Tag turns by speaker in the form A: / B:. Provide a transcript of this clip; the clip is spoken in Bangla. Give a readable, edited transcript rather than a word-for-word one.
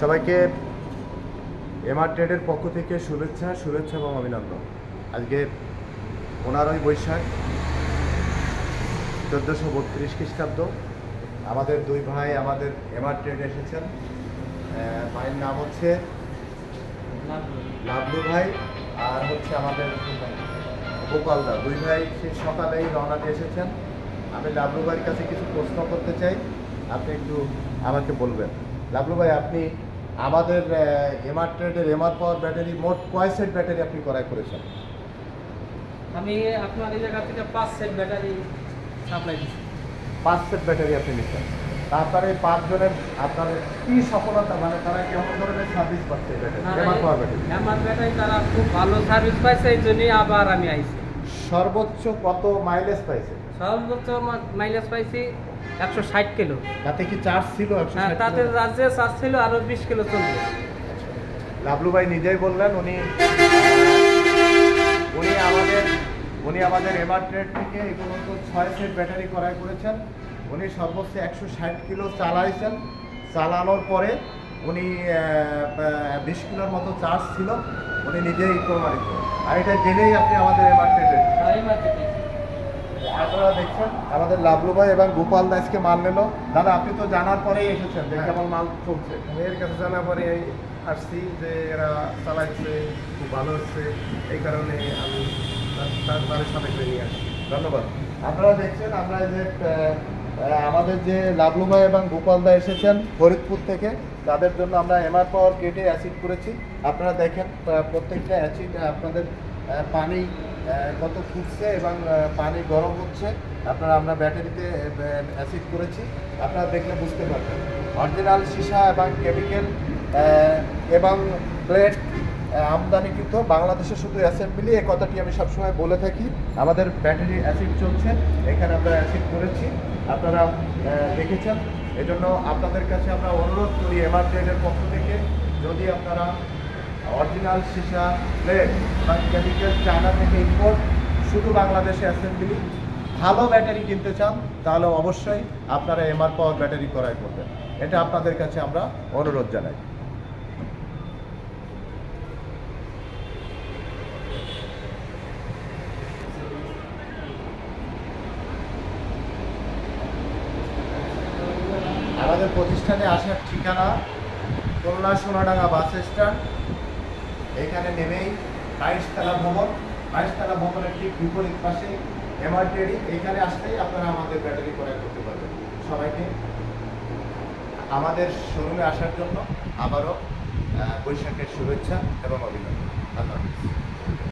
A: সবাইকে এমআর ট্রেডের পক্ষ থেকে শুভেচ্ছা এবং অভিনন্দন। আজকে 15ই বৈশাখ 1432 খ্রিস্টাব্দ। আমাদের দুই ভাই আমাদের এমআর ট্রেডে এসেছেন। ভাইয়ের নাম হচ্ছে লাবলু ভাই আর হচ্ছে আমাদের গোপালদা। দুই ভাই সেই সকালেই রওনা দিয়ে এসেছেন। আমি লাবলু ভাইয়ের কাছে কিছু প্রশ্ন করতে চাই, আপনি একটু আমাকে বলবেন। লাবলু ভাই, আপনি আমাদের এমআর ট্রেডের এমআর পাওয়ার ব্যাটারি মোট কয় সেট ব্যাটারি আপনি ক্রয় করেছেন?
B: আমি আপনার এই জায়গা থেকে 5 সেট ব্যাটারি সাপ্লাই দিচ্ছি।
A: 5 সেট ব্যাটারি আপনি নিচ্ছেন। তারপরে 5 জনের আপনার কি সফলতা, মানে তারা কেমন ধরনের সার্ভিস পাচ্ছে এমআর পাওয়ার ব্যাটারি?
B: এমআর ব্যাটারি তারা খুব ভালো সার্ভিস পাইছে, এই জন্যই আবার আমি আইছি।
A: সর্বোচ্চ কত মাইলেজ পাইছে?
B: সর্বোচ্চ মাইলেজ পাইছি 160 কিলো।
A: তাতে কি চার্জ ছিল?
B: হ্যাঁ, তাতে রাজ্যে চার্জ ছিল আরো 20 কিলো চলবে।
A: লাবলু ভাই নিজেই বললেন উনি আমাদের এমআর ট্রেড থেকে এই পর্যন্ত 6 সেট ব্যাটারি ক্রয় করেছেন। উনি সর্বোচ্চ 160 কিলো চালাইছেন। চালানোর পরে উনি 20 কিলোর মতো চার্জ ছিল, উনি নিজেই প্রমাণিত। আর এটা জেনেই আপনি আমাদের এমআর ট্রেডে আপনারা দেখছেন আমাদের লাবলু ভাই এবং গোপাল দাসকে মাল নিল। দাদা, আপনি তো জানার পরেই এসেছেন যে কেমন মাল চলছে?
C: এর কাছে জানার পরে আসছি যে এরা চালাচ্ছে, খুব ভালো হচ্ছে, এই কারণে আমি তাদের সাথে করে নিয়ে আসছি।
A: ধন্যবাদ। আপনারা দেখছেন আমরা যে আমাদের যে লাবলু ভাই এবং গোপাল দা এসেছেন ফরিদপুর থেকে, তাদের জন্য আমরা এমআর পাওয়ার কেটে অ্যাসিড করেছি। আপনারা দেখেন প্রত্যেকটা অ্যাসিড আপনাদের পানি কত ফুটছে এবং পানি গরম হচ্ছে। আমরা ব্যাটারিতে অ্যাসিড করেছি, আপনারা দেখলে বুঝতে পারবেন। অরিজিনাল সীসা এবং কেমিক্যাল এবং প্লেট আমদানিকৃত, বাংলাদেশে শুধু অ্যাসেম্বলি, এই কথাটি আমি সবসময় বলে থাকি। আমাদের ব্যাটারি অ্যাসিড চলছে, এখানে আমরা অ্যাসিড করেছি, আপনারা দেখেছেন। এজন্য আপনাদের কাছে আমরা অনুরোধ করি এমআর ট্রেডের পক্ষ থেকে, যদি আপনারা অরিজিনাল সীসা প্লেট বা কেমিক্যাল চায়না থেকে ইম্পোর্ট, শুধু বাংলাদেশে অ্যাসেম্বলি, ভালো ব্যাটারি কিনতে চান, তাহলে অবশ্যই আপনারা এমআর পাওয়ার ব্যাটারি ক্রয় করবেন। এটা আপনাদের কাছে আমরা অনুরোধ জানাই। আমাদের প্রতিষ্ঠানে আসার ঠিকানা খুলনা সোনাডাঙ্গা বাস স্ট্যান্ড। এখানে নেমেই 22তলা ভবন, 22তলা ভবনের ঠিক বিপরীত পাশে এমআর ট্রেডিং। এখানে আসলেই আপনারা আমাদের ব্যাটারি ক্রয় করতে পারবেন। সবাইকে আমাদের শোরুমে আসার জন্য আবারও বৈশাখের শুভেচ্ছা এবং অভিনন্দন। ধন্যবাদ।